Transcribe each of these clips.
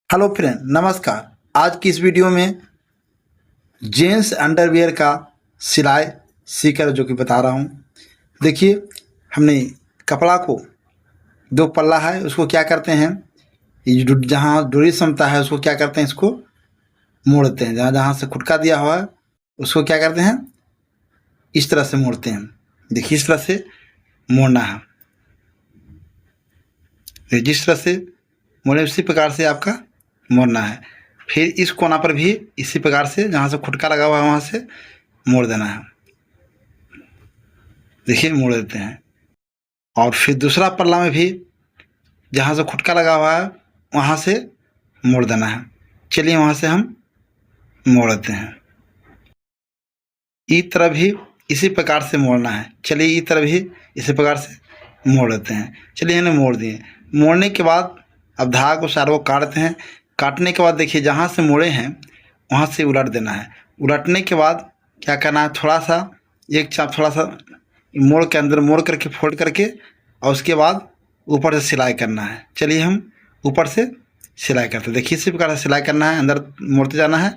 Hello friend, नमस्कार। आज की इस वीडियो में जेंट्स अंडरवियर का सिलाई सीकर जो कि बता रहा हूँ। देखिए, हमने कपड़ा को दो पल्ला है, उसको क्या करते हैं, ये जो जहाँ डोरी समता है उसको क्या करते हैं, इसको मोड़ते हैं। जहाँ जहाँ से खुटका दिया हुआ है उसको क्या करते हैं, इस तरह से मोड़ते हैं। देखिए, इस तरह से मोड़ना है। जिस तरह से मोड़े उसी प्रकार से आपका मोड़ना है। फिर इस कोना पर भी इसी प्रकार से जहाँ से खुटका लगा हुआ है वहाँ से मोड़ देना है। देखिए, मोड़ देते हैं। और फिर दूसरा पल्ला में भी जहाँ से खुटका लगा हुआ है वहाँ से मोड़ देना है। चलिए, वहाँ से हम मोड़ देते हैं। ई तरफ भी इसी प्रकार से मोड़ना है। चलिए, ई तरफ भी इसी प्रकार से मोड़ देते हैं। चलिए, हमने मोड़ दिए। मोड़ने के बाद अब धागा को सारों को काटते हैं। काटने के बाद देखिए, जहाँ से मोड़े हैं वहाँ से उलट देना है। उलटने के बाद क्या करना है, थोड़ा सा एक चाप थोड़ा सा मोड़ के अंदर मोड़ करके फोल्ड करके और उसके बाद ऊपर से सिलाई करना है। चलिए, हम ऊपर से सिलाई करते हैं। देखिए, इसी प्रकार से सिलाई करना है, अंदर मोड़ते जाना है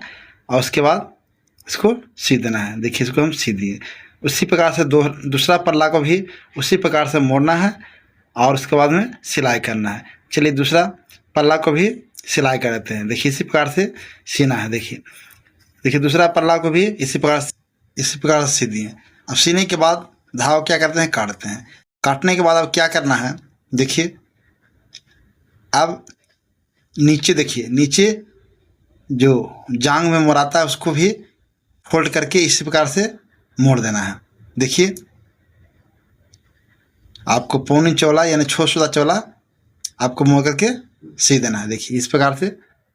और उसके बाद इसको सी देना है। देखिए, इसको हम सी दिए। उसी प्रकार से दूसरा पल्ला को भी उसी प्रकार से मोड़ना है और उसके बाद में सिलाई करना है। चलिए, दूसरा पल्ला को भी सिलाई कर देते हैं। देखिए, इसी प्रकार से सीना है। देखिए दूसरा पल्ला को भी इसी प्रकार से सी दिए। अब सीने के बाद धागा क्या करते हैं, काटते हैं। काटने के बाद अब क्या करना है, देखिए, अब नीचे देखिए, नीचे जो जांग में मोड़ाता है उसको भी फोल्ड करके इसी प्रकार से मोड़ देना है। देखिए, आपको पौनी चौला यानी 6 चौला आपको मोड़ करके सी देना है। देखिए, इस प्रकार से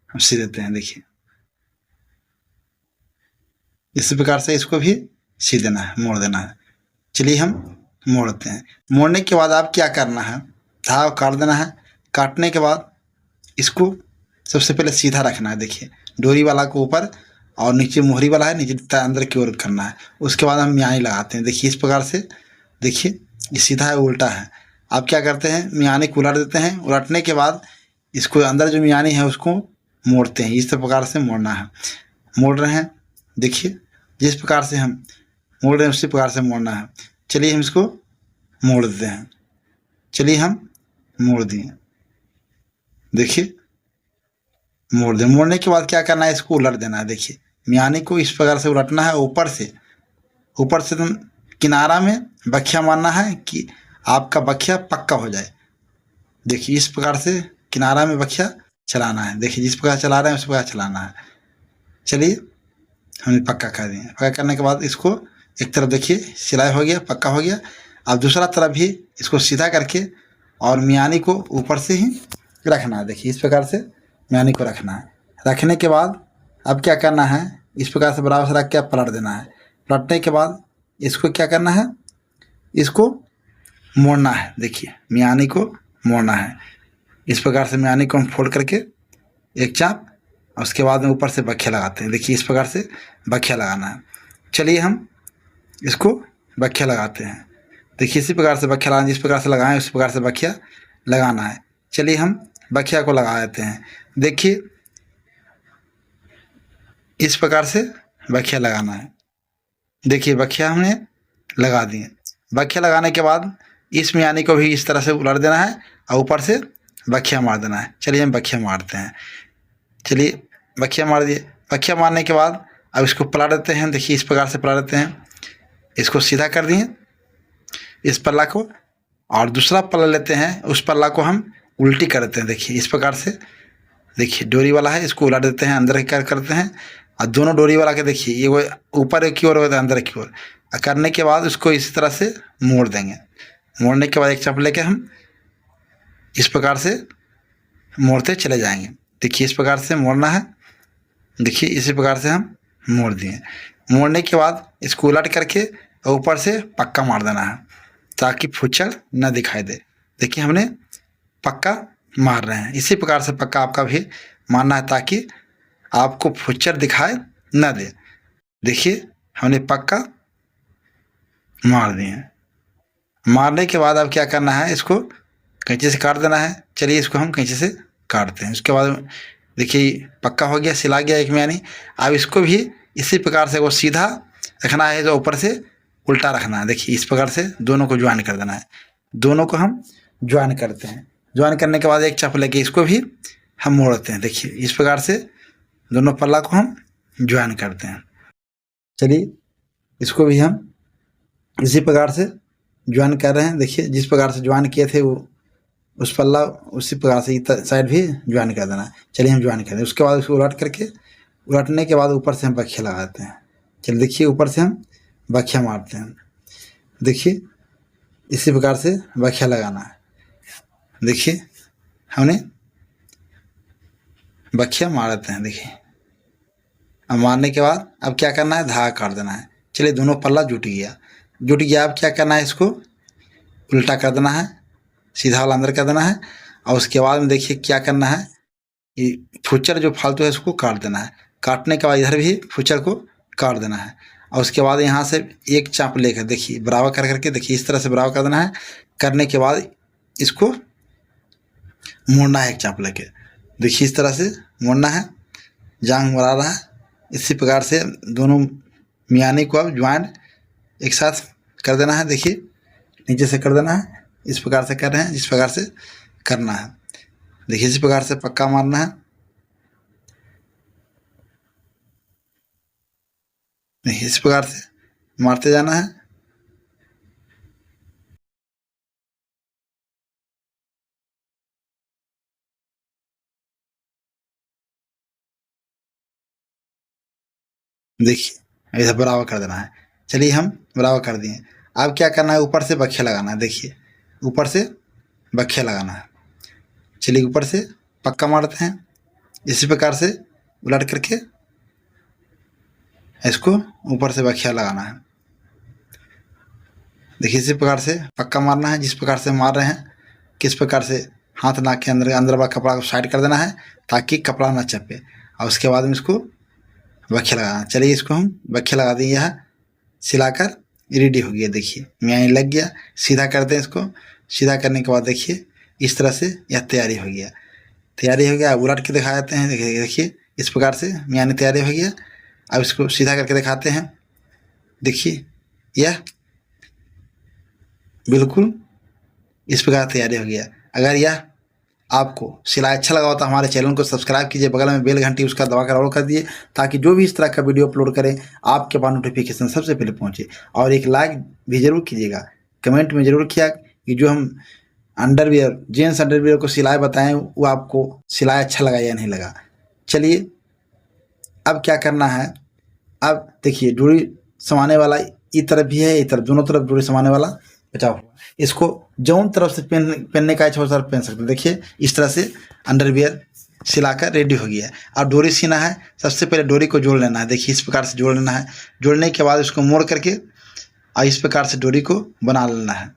हम सी देते हैं। देखिए, इसी प्रकार से इसको भी सी देना है, मोड़ देना है। चलिए, हम मोड़ते हैं। मोड़ने के बाद आप क्या करना है, धागा काट देना है। काटने के बाद इसको सबसे पहले सीधा रखना है। देखिए, डोरी वाला को ऊपर और नीचे मोहरी वाला है, नीचे अंदर की ओर करना है। उसके बाद हम मियानी लगाते हैं। देखिए, इस प्रकार से। देखिए, ये सीधा है, उल्टा है। आप क्या करते हैं, मियानी को उलट देते हैं। उलटने के बाद इसको अंदर जो मियानी है उसको मोड़ते हैं। इस प्रकार से मोड़ना है। मोड़ रहे हैं। देखिए, जिस प्रकार से हम मोड़ रहे हैं उसी प्रकार से मोड़ना है। चलिए, हम इसको मोड़ देते हैं। चलिए, हम मोड़ दिए। देखिए, मोड़ दें। मोड़ने के बाद क्या करना है, इसको उलट देना है। देखिए, मियानी को इस प्रकार से उलटना है। ऊपर से तुम किनारा में बखिया मारना है कि आपका बखिया पक्का हो जाए। देखिए, इस प्रकार से किनारा में बखिया चलाना है। देखिए, जिस प्रकार चला रहे हैं उस प्रकार चलाना है। चलिए, हमने पक्का कर दिया। पक्का करने के बाद इसको एक तरफ देखिए सिलाई हो गया, पक्का हो गया। अब दूसरा तरफ भी इसको सीधा करके और मियानी को ऊपर से ही रखना है। देखिए, इस प्रकार से मियानी को रखना है। रखने के बाद अब क्या करना है, इस प्रकार से बराबर से रख के पलट देना है। पलटने के बाद इसको क्या करना है, इसको मोड़ना है। देखिए, मियानी को मोड़ना है। इस प्रकार से मियानी को हम फोल्ड करके एक चाप और उसके बाद में ऊपर से बखिया लगाते हैं। देखिए, इस प्रकार से बखिया लगाना है। चलिए, हम इसको बखिया लगाते हैं। देखिए, इसी प्रकार से बखिया लगाना, जिस प्रकार से लगाएं उसी प्रकार से बखिया लगाना है। चलिए, हम बखिया को लगा देते हैं। देखिए, इस प्रकार से बखिया लगाना है। देखिए, बखिया हमने लगा दिए। बखिया लगाने के बाद इस मियानी को भी इस तरह से उलट देना है और ऊपर से बखिया मार देना है। चलिए, हम बखिया मारते हैं। चलिए, बखिया मार दिए। बखिया मारने के बाद अब इसको पलट देते हैं। देखिए, इस प्रकार से पलट देते हैं। इसको सीधा कर दिए इस पल्ला को, और दूसरा पल्ला लेते हैं, उस पल्ला को हम उल्टी कर देते हैं। देखिए, इस प्रकार से। देखिए, डोरी वाला है, इसको उलट देते हैं, अंदर की करते हैं। और दोनों डोरी वाला के देखिए, ये वो ऊपर की ओर होता है, अंदर की ओर। करने के बाद उसको इसी तरह से मोड़ देंगे। मोड़ने के बाद एक चाप लेके हम इस प्रकार से मोड़ते चले जाएंगे। देखिए, इस प्रकार से मोड़ना है। देखिए, इसी प्रकार से हम मोड़ दिए। मोड़ने के बाद इसको उलट करके ऊपर से पक्का मार देना है ताकि फुच्चड़ न दिखाई दे। देखिए, हमने पक्का मार रहे हैं। इसी प्रकार से पक्का आपका भी मारना है ताकि आपको फुच्चड़ दिखाई न दे। देखिए, हमने पक्का मार दिए। मारने के बाद अब क्या करना है, इसको कैंची से काट देना है। चलिए, इसको हम कैंची से काटते हैं। उसके बाद देखिए पक्का हो गया, सिला गया एक मियानी। अब इसको भी इसी प्रकार से वो सीधा रखना है, जो ऊपर से उल्टा रखना है। देखिए इस प्रकार से दोनों को ज्वाइन कर देना है। दोनों को हम ज्वाइन करते हैं। ज्वाइन करने के बाद एक चाप लेके इसको भी हम मोड़ते हैं। देखिए इस प्रकार से दोनों पल्ला को हम ज्वाइन करते हैं। चलिए इसको भी हम इसी प्रकार से ज्वाइन कर रहे हैं। देखिए जिस प्रकार से ज्वाइन किए थे वो उस पल्ला उसी प्रकार से इधर साइड भी ज्वाइन कर देना है। चलिए हम ज्वाइन कर दें। उसके बाद उसको उलट करके, उलटने के बाद ऊपर से हम बखिया लगाते हैं। चलिए देखिए ऊपर से हम बखिया मारते हैं। देखिए इसी प्रकार से बखिया लगाना है। देखिए हमने बखिया मारते हैं। देखिए अब मारने के बाद अब क्या करना है, धागा काट देना है। चलिए दोनों पल्ला जुट गया। अब क्या करना है, इसको उल्टा कर देना है, सीधा वाला अंदर कर देना है। और उसके बाद में देखिए क्या करना है, ये फुचर जो फालतू है उसको काट देना है। काटने के बाद इधर भी फुचर को काट देना है। और उसके बाद यहाँ से एक चाप लेकर देखिए बराबर कर करके, देखिए इस तरह से बराबर कर देना है। करने के बाद इसको मोड़ना है एक चाप लेके। देखिए इस तरह से मोड़ना है, जांग मोड़ा रहा है। इसी प्रकार से दोनों मियानी को अब ज्वाइन एक साथ कर देना है। देखिए नीचे से कर देना है, इस प्रकार से कर रहे हैं, जिस प्रकार से करना है। देखिए इसी प्रकार से पक्का मारना है। देखिए इस प्रकार से मारते जाना है। देखिए इधर बराबर कर देना है। चलिए हम बराबर कर दिए। अब क्या करना है, ऊपर से बखिया लगाना है। देखिए ऊपर से बखिया लगाना है। चलिए ऊपर से पक्का मारते हैं। इसी प्रकार से उलट करके इसको ऊपर से बखिया लगाना है। देखिए इसी प्रकार से पक्का मारना है, जिस प्रकार से मार रहे हैं। किस प्रकार से हाथ नाक के अंदर वाला कपड़ा को साइड कर देना है ताकि कपड़ा ना चपे। और उसके बाद में इसको बखिया लगाना। चलिए इसको हम बखिया लगा देंगे। यहाँ सिलाकर रेडी हो गया। देखिए मियानी लग गया। सीधा करते हैं इसको। सीधा करने के बाद देखिए इस तरह से यह तैयारी हो गया। उलट के दिखा देते हैं। देखिए इस प्रकार से मियानी तैयारी हो गया। अब इसको सीधा करके दिखाते हैं। देखिए यह बिल्कुल इस प्रकार तैयारी हो गया। अगर यह आपको सिलाई अच्छा लगा हो तो हमारे चैनल को सब्सक्राइब कीजिए, बगल में बेल घंटी उसका दबाकर ऑल कर दिए, ताकि जो भी इस तरह का वीडियो अपलोड करें आपके पास नोटिफिकेशन सबसे पहले पहुंचे। और एक लाइक भी ज़रूर कीजिएगा। कमेंट में ज़रूर किया कि जो हम अंडरवियर, जेंट्स अंडरवियर को सिलाई बताएं वो आपको सिलाई अच्छा लगा या नहीं लगा। चलिए अब क्या करना है, अब देखिए डोरी समाने वाला इस तरफ भी है, इस तरफ, दोनों तरफ डोरी समाने वाला बचा हुआ। इसको जौन तरफ से पहनने का इच्छा हो तरफ पहन सकते हैं। देखिए इस तरह से अंडरवियर सिलाकर रेडी हो गया। अब डोरी सीना है। सबसे पहले डोरी को जोड़ लेना है। देखिए इस प्रकार से जोड़ लेना है। जोड़ने के बाद इसको मोड़ करके और इस प्रकार से डोरी को बना लेना है।